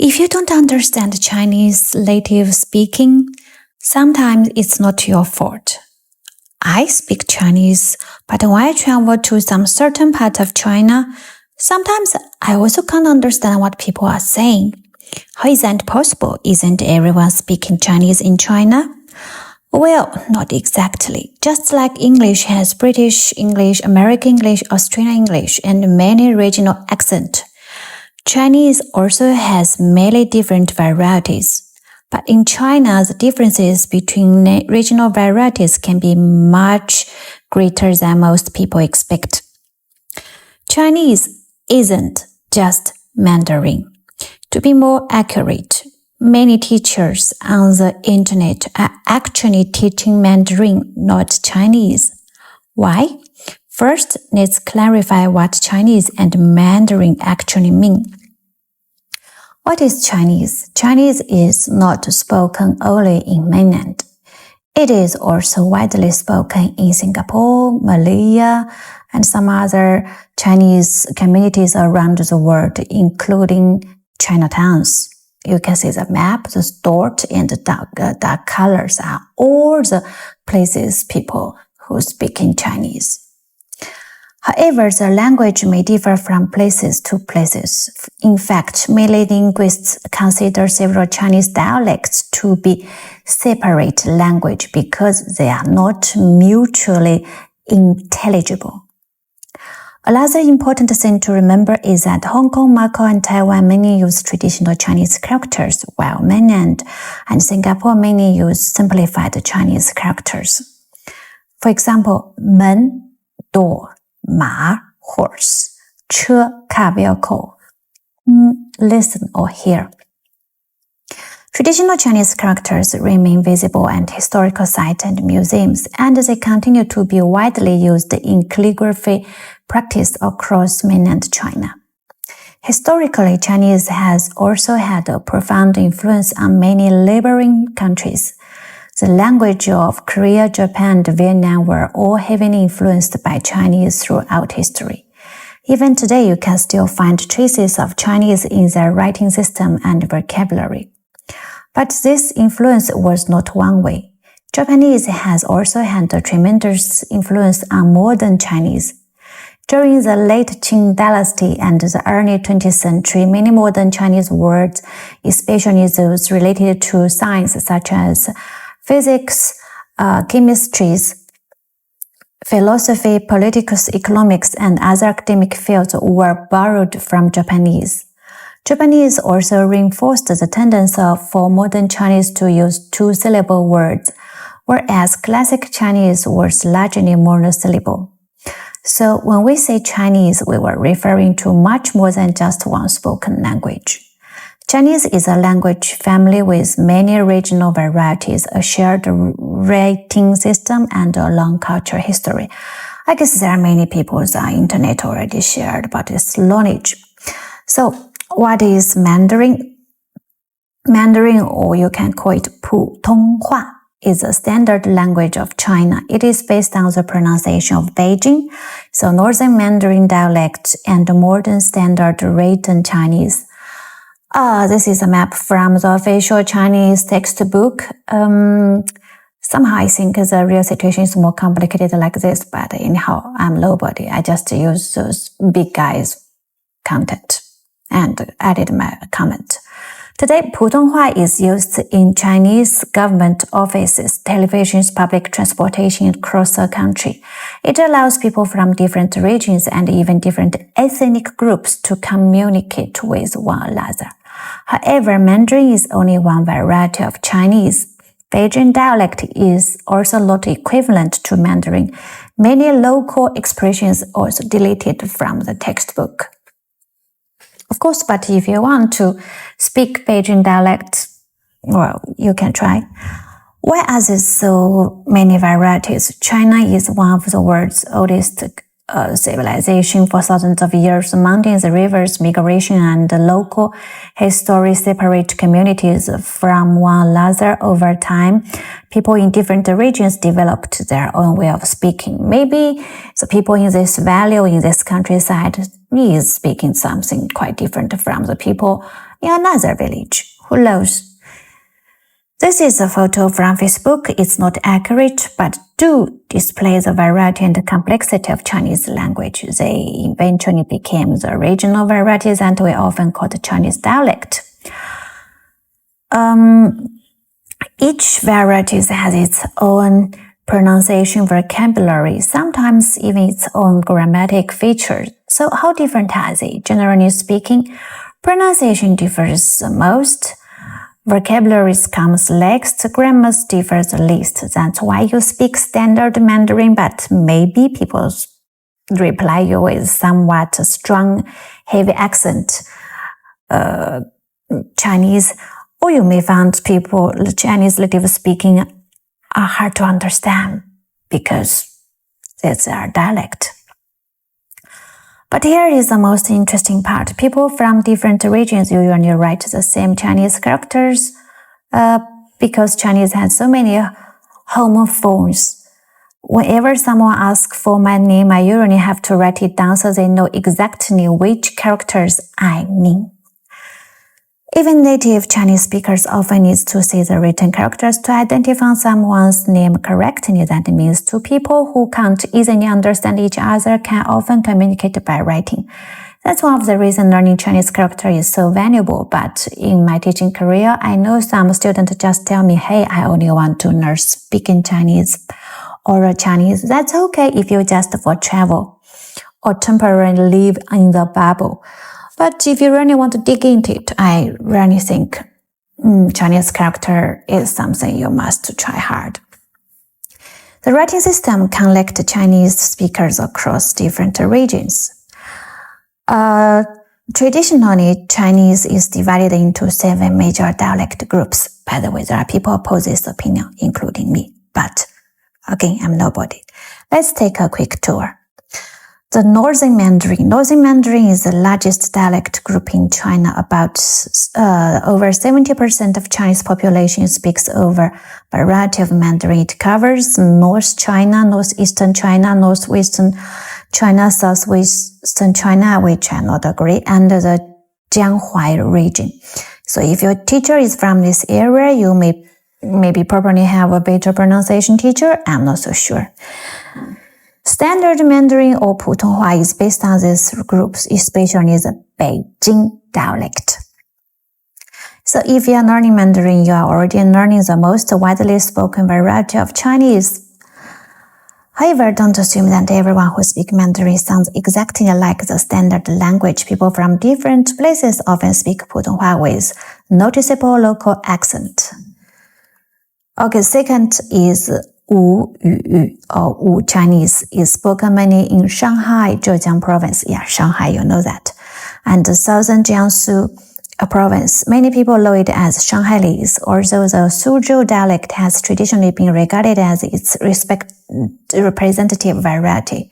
If you don't understand Chinese native speaking, sometimes it's not your fault. I speak Chinese, but when I travel to some certain part of China, sometimes I also can't understand what people are saying. How is that possible? Isn't everyone speaking Chinese in China? Well, not exactly. Just like English has British English, American English, Australian English, and many regional accents, Chinese also has many different varieties. But in China, the differences between regional varieties can be much greater than most people expect. Chinese isn't just Mandarin. To be more accurate, many teachers on the internet are actually teaching Mandarin, not Chinese. Why? First, let's clarify what Chinese and Mandarin actually mean. What is Chinese? Chinese is not spoken only in mainland. It is also widely spoken in Singapore, Malaya, and some other Chinese communities around the world, including Chinatowns. You can see the map, the dot and the dark colors are all the places people who speak in Chinese. However, the language may differ from places to places. In fact, many linguists consider several Chinese dialects to be separate language because they are not mutually intelligible. Another important thing to remember is that Hong Kong, Macau, and Taiwan mainly use traditional Chinese characters, while mainland and Singapore mainly use simplified Chinese characters. For example, 门, door, 马, horse, 车, car vehicle, listen or hear. Traditional Chinese characters remain visible at historical sites and museums, and they continue to be widely used in calligraphy practice across mainland China. Historically, Chinese has also had a profound influence on many neighboring countries. The language of Korea, Japan, and Vietnam were all heavily influenced by Chinese throughout history. Even today, you can still find traces of Chinese in their writing system and vocabulary. But this influence was not one way. Japanese has also had a tremendous influence on modern Chinese. During the late Qing dynasty and the early 20th century, many modern Chinese words, especially those related to science such as physics, chemistry, philosophy, politics, economics, and other academic fields were borrowed from Japanese. Japanese also reinforced the tendency for modern Chinese to use two-syllable words, whereas classic Chinese was largely monosyllable. So when we say Chinese, we were referring to much more than just one spoken language. Chinese is a language family with many regional varieties, a shared writing system, and a long cultural history. I guess there are many people on the internet already shared about this knowledge. So, what is Mandarin? Mandarin, or you can call it 普通话, is a standard language of China. It is based on the pronunciation of Beijing, so Northern Mandarin dialect, and modern standard written Chinese. This is a map from the official Chinese textbook. Somehow I think the real situation is more complicated like this, but anyhow, I'm nobody. I just use those big guys' content and added my comment. Today, 普通话 is used in Chinese government offices, televisions, public transportation across the country. It allows people from different regions and even different ethnic groups to communicate with one another. However, Mandarin is only one variety of Chinese. Beijing dialect is also not equivalent to Mandarin. Many local expressions also deleted from the textbook. Of course, but if you want to speak Beijing dialect, well, you can try. Why are there so many varieties? China is one of the world's oldest civilization. For thousands of years. Mountains, rivers, migration, and local history separate communities from one another. Over time, people in different regions developed their own way of speaking. Maybe the people in this valley or in this countryside is speaking something quite different from the people in another village. Who knows? This is a photo from Facebook. It's not accurate, but do display the variety and complexity of Chinese language. They eventually became the regional varieties and we often call the Chinese dialect. Each variety has its own pronunciation vocabulary, sometimes even its own grammatic features. So how different are they? Generally speaking, pronunciation differs the most. Vocabulary comes next, grammar differs the least. That's why you speak standard Mandarin, but maybe people reply you with somewhat strong, heavy accent Chinese, or you may find people, Chinese native speaking, are hard to understand because it's their dialect. But here is the most interesting part. People from different regions usually write the same Chinese characters because Chinese has so many homophones. Whenever someone asks for my name, I usually have to write it down so they know exactly which characters I mean. Even native Chinese speakers often need to see the written characters to identify someone's name correctly. That means two people who can't easily understand each other can often communicate by writing. That's one of the reasons learning Chinese character is so valuable. But in my teaching career, I know some students just tell me, hey, I only want to learn speaking Chinese or Chinese. That's okay if you just for travel or temporarily live in the bubble. But if you really want to dig into it, I really think Chinese character is something you must try hard. The writing system connects Chinese speakers across different regions. Traditionally, Chinese is divided into 7 major dialect groups. By the way, there are people who oppose this opinion, including me. But again, I'm nobody. Let's take a quick tour. The Northern Mandarin. Northern Mandarin is the largest dialect group in China. About over 70% of Chinese population speaks over a variety of Mandarin. It covers North China, Northeastern China, Northwestern China, Southwestern China, which I not agree, and the Jianghuai region. So if your teacher is from this area, you may maybe probably have a better pronunciation teacher. I'm not so sure. Standard Mandarin or Putonghua is based on these groups, especially the Beijing dialect. So if you are learning Mandarin, you are already learning the most widely spoken variety of Chinese. However, don't assume that everyone who speaks Mandarin sounds exactly like the standard language. People from different places often speak Putonghua with noticeable local accent. Okay, second is Wu Yu or Wu Chinese is spoken mainly in Shanghai, Zhejiang province. Yeah, Shanghai, you know that. And the southern Jiangsu province. Many people know it as Shanghailese, although the Suzhou dialect has traditionally been regarded as its representative variety.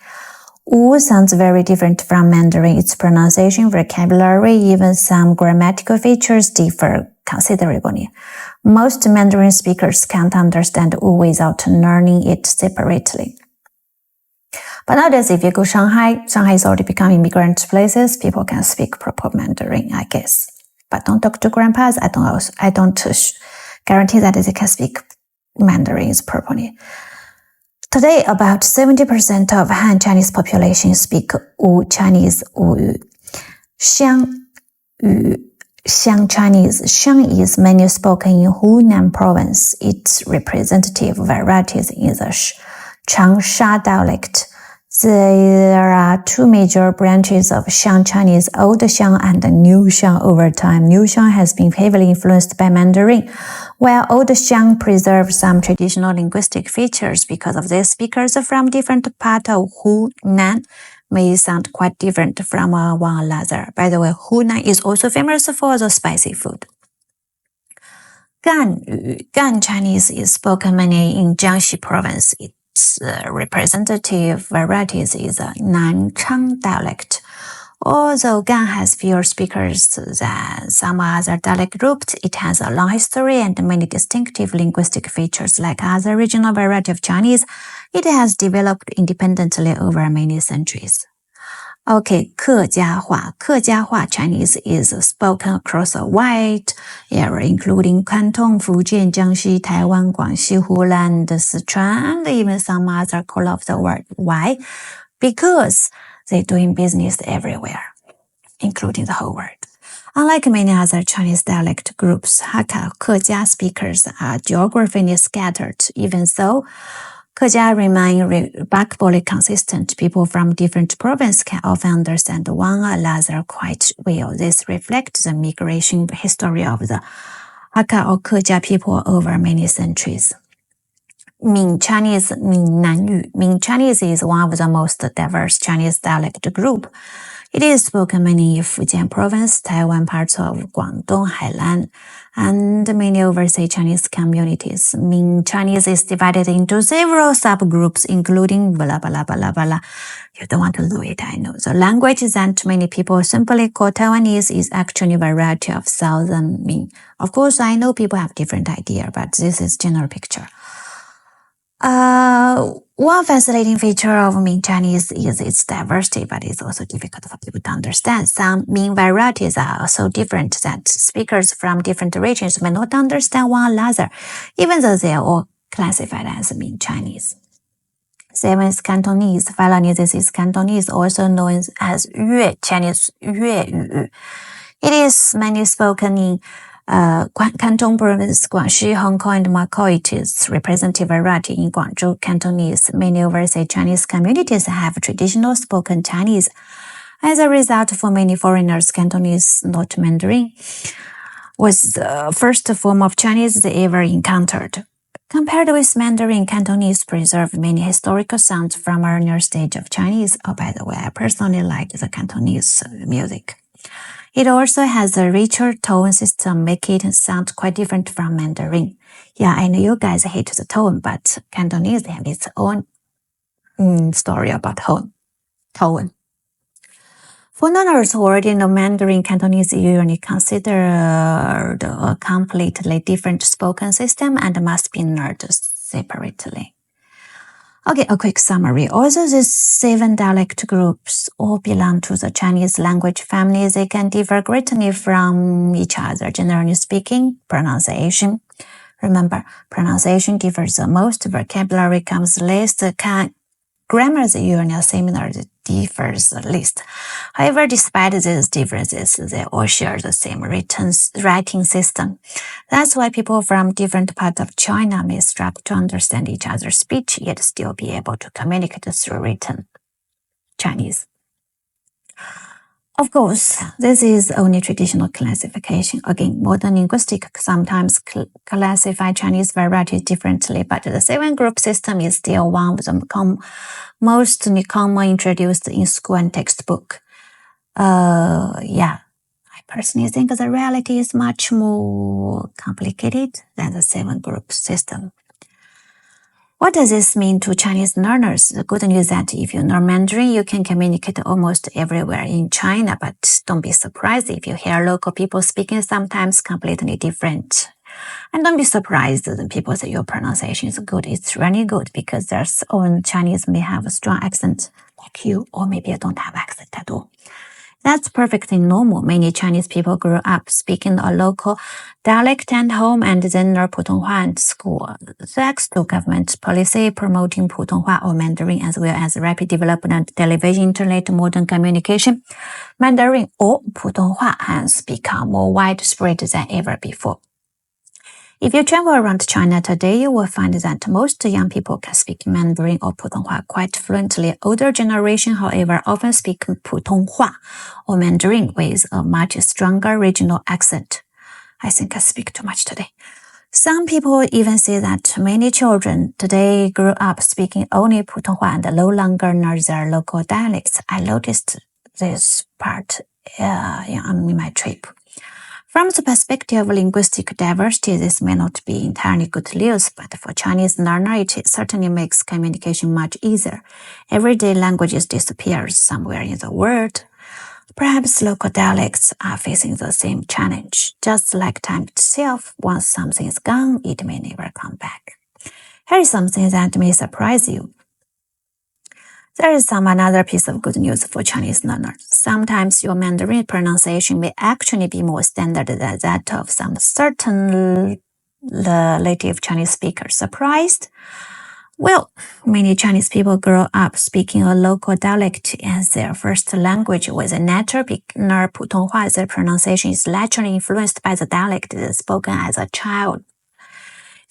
Wu sounds very different from Mandarin. Its pronunciation, vocabulary, even some grammatical features differ considerably. Most Mandarin speakers can't understand Wu without learning it separately. But nowadays, if you go Shanghai is already become immigrant places. People can speak proper Mandarin, I guess. But don't talk to grandpas. I don't guarantee that they can speak Mandarin properly. Today, about 70% of Han Chinese population speak Wu Chinese, Wu Xiang Yu. Xiang Chinese. Xiang is mainly spoken in Hunan province. Its representative varieties in the Changsha dialect. There are 2 major branches of Xiang Chinese, Old Xiang and New Xiang. Over time, New Xiang has been heavily influenced by Mandarin, while Old Xiang preserves some traditional linguistic features. Because of this, speakers from different parts of Hunan may sound quite different from one another. By the way, Hunan is also famous for the spicy food. Gan Chinese is spoken mainly in Jiangxi province. Its representative varieties is a Nanchang dialect. Although Gan has fewer speakers than some other dialect groups, it has a long history and many distinctive linguistic features. Like other regional variety of Chinese, it has developed independently over many centuries. Okay, 客家话. 客家话 Chinese is spoken across a wide area, including Canton, Fujian, Jiangxi, Taiwan, Guangxi, Hunan, Sichuan, and even some other corner of the world. Why? Because they're doing business everywhere, including the whole world. Unlike many other Chinese dialect groups, Hakka Kejia speakers are geographically scattered. Even so, Kejia remain remarkably consistent. People from different provinces can often understand one another quite well. This reflects the migration history of the Hakka or Kejia people over many centuries. Ming Chinese, Ming Nanyu. Ming Chinese is one of the most diverse Chinese dialect group. It is spoken mainly in Fujian province, Taiwan, parts of Guangdong, Hainan, and many overseas Chinese communities. Ming Chinese is divided into several subgroups, including blah, blah, blah, blah. You don't want to know it, I know. The language that many people simply call Taiwanese is actually a variety of Southern Ming. Of course, I know people have different idea, but this is general picture. One fascinating feature of Ming Chinese is its diversity, but it's also difficult for people to understand. Some Ming varieties are so different that speakers from different regions may not understand one another, even though they are all classified as Ming Chinese. Seventh Cantonese, finally this is Cantonese, also known as Yue Chinese, Yue. It is mainly spoken in Canton Province, Guangxi, Hong Kong, and Macau. It is representative variety in Guangzhou Cantonese. Many overseas Chinese communities have traditional spoken Chinese. As a result, for many foreigners, Cantonese, not Mandarin, was the first form of Chinese they ever encountered. Compared with Mandarin, Cantonese preserved many historical sounds from earlier stage of Chinese. Oh, by the way, I personally like the Cantonese music. It also has a richer tone system, making it sound quite different from Mandarin. Yeah, I know you guys hate the tone, but Cantonese has its own story about tone. For learners who already know Mandarin, Cantonese is usually considered a completely different spoken system and must be learned separately. Okay, a quick summary. Although these 7 dialect groups all belong to the Chinese language family, they can differ greatly from each other. Generally speaking, pronunciation. Remember, pronunciation differs the most, vocabulary comes least, grammar is usually similar, differs the least. However, despite these differences, they all share the same writing system. That's why people from different parts of China may struggle to understand each other's speech, yet still be able to communicate through written Chinese. Of course, this is only traditional classification. Again, modern linguistics sometimes classify Chinese varieties differently, but the 7-group system is still one of the most common introduced in school and textbook. I personally think the reality is much more complicated than the 7-group system. What does this mean to Chinese learners? The good news is that if you know Mandarin, you can communicate almost everywhere in China, but don't be surprised if you hear local people speaking sometimes completely different. And don't be surprised that people say your pronunciation is good. It's really good because their own Chinese may have a strong accent like you, or maybe you don't have accent at all. That's perfectly normal. Many Chinese people grew up speaking a local dialect at home and then learn Putonghua at school. Thanks to government policy promoting Putonghua or Mandarin as well as rapid development of television, internet, modern communication, Mandarin or Putonghua has become more widespread than ever before. If you travel around China today, you will find that most young people can speak Mandarin or Putonghua quite fluently. Older generation, however, often speak Putonghua or Mandarin with a much stronger regional accent. I think I speak too much today. Some people even say that many children today grew up speaking only Putonghua and no longer know their local dialects. I noticed this part on my trip. From the perspective of linguistic diversity, this may not be entirely good news, but for Chinese learners, it certainly makes communication much easier. Everyday languages disappear somewhere in the world. Perhaps local dialects are facing the same challenge. Just like time itself, once something is gone, it may never come back. Here is something that may surprise you. There is another piece of good news for Chinese learners. Sometimes your Mandarin pronunciation may actually be more standard than that of some certain native Chinese speakers. Surprised? Well, many Chinese people grow up speaking a local dialect as their first language. With a natural beginner Putonghua, their pronunciation is naturally influenced by the dialect spoken as a child.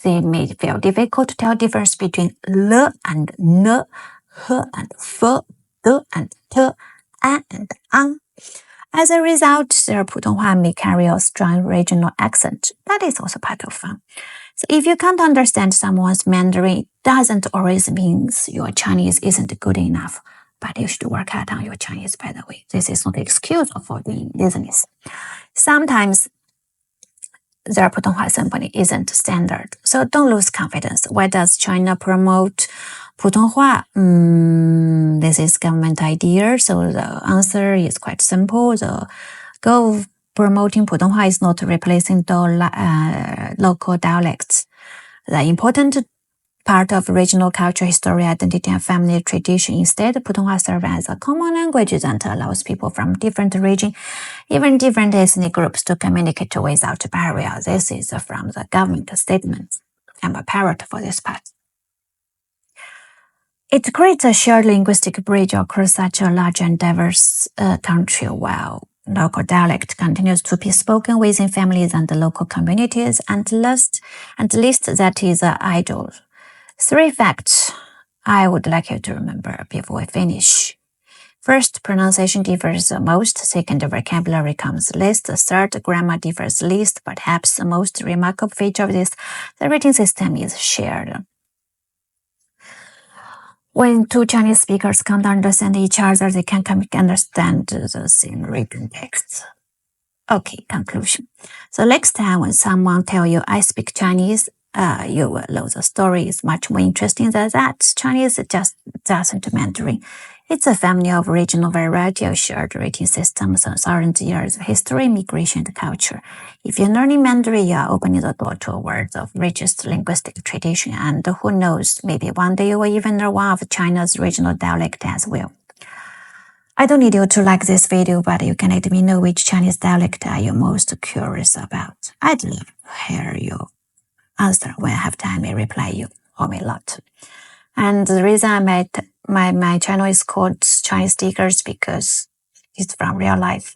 They may feel difficult to tell the difference between le and ne, he and fe, de and te, an and ang. As a result, their Putonghua may carry a strong regional accent. That is also part of fun. So if you can't understand someone's Mandarin, it doesn't always mean your Chinese isn't good enough. But you should work hard on your Chinese, by the way. This is not an excuse for doing business. Sometimes their Putonghua simply isn't standard. So don't lose confidence. Why does China promote Putonghua? This is government idea. So the answer is quite simple. The goal of promoting Putonghua is not replacing the local dialects. The important part of regional culture, history, identity, and family tradition. Instead, Putonghua serves as a common language that allows people from different regions, even different ethnic groups, to communicate without barrier. This is from the government statement. I'm a parrot for this part. It creates a shared linguistic bridge across such a large and diverse country, while local dialect continues to be spoken within families and local communities, and least that is ideal. 3 facts I would like you to remember before we finish. First, pronunciation differs the most. Second, vocabulary comes least. Third, grammar differs least. Perhaps the most remarkable feature of this, the written system is shared. When 2 Chinese speakers can't understand each other, they can understand the same written text. Okay, conclusion. So next time when someone tells you, I speak Chinese, you will know the story is much more interesting than that. Chinese just doesn't Mandarin. It's a family of regional variety of shared writing systems and thousands of years of history, migration, and culture. If you're learning Mandarin, you are opening the door to a world of richest linguistic tradition, and who knows, maybe one day you will even learn one of China's regional dialect as well. I don't need you to like this video, but you can let me know which Chinese dialect are you most curious about. I'd love to hear your answer. When I have time, I reply you or a lot. And the reason I made my channel is called Chinese Stickers because it's from real life.